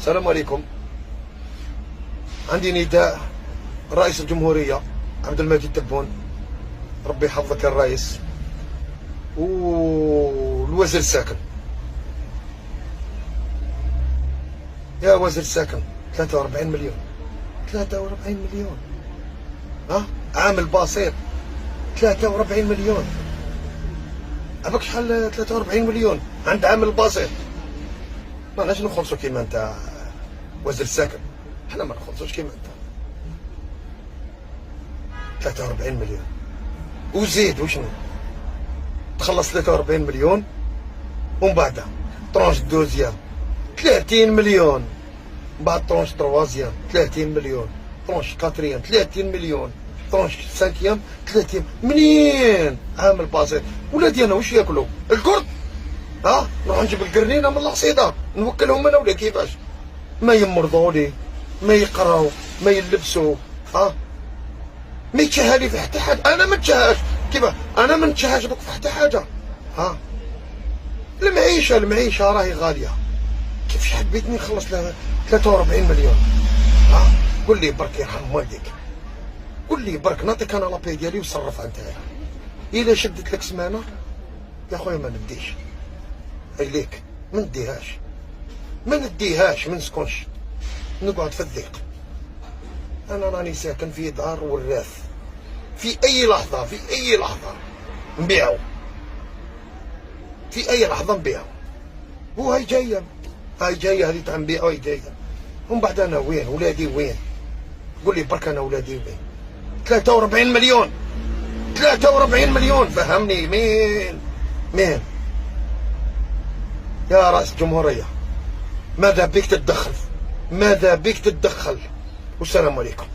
السلام عليكم. عندي نداء رئيس الجمهورية عبد المجيد تبون، ربي يحفظك يا الرئيس، والوزير الساكن. يا وزير الساكن 43 مليون، 43 مليون، عامل بسيط 43 مليون. أباك شحال 43 مليون عند عامل بسيط؟ ما علاش نخلصو كيما انت وزير الساكن؟ حنا ما نخلصوش كيما انت. 43 مليون وزيد وشنو؟ تخلص 43 مليون ومن بعد طرونش دوزيام 30 مليون، بعد طرونش تروازيام 30 مليون، طرونش كاتريام 30 مليون، طرونش سانكيام 30. منين عامل بسيط؟ ولادي انا واش ياكلوا؟ الكرد؟ نروح نجيب القرنينه من العصيده نوكلهم انا ولا كيفاش؟ ما يمرضوا لي، ما يقراو، ما يلبسوا، ما يتشهى في حتى حاجه. انا ما نتشهاش، كيف انا ما نتشهاش دوك في حتى حاجه. المعيشه راهي غاليه. كيفاش حبيتني نخلص 43 مليون؟ قول لي برك يرحم والديك، قول لي برك نعطيك انا لابي ديالي وصرفها انت. الا شدت لك سمانه يا خويا ما نديش عليك، ما نديهاش، ما نسكنش، نقعد في الضيق. انا راني ساكن في دار وراث، في اي لحظه نبيعو، في اي لحظه نبيعو. وهاي جايه هذه تاع نبيعو، هاي جايه. ومن بعد انا وين؟ ولادي وين؟ قول لي برك انا ولادي وين؟ 43 مليون، 43 مليون، فهمني. مين يا رئيس الجمهورية؟ ماذا بك تتدخل؟ والسلام عليكم.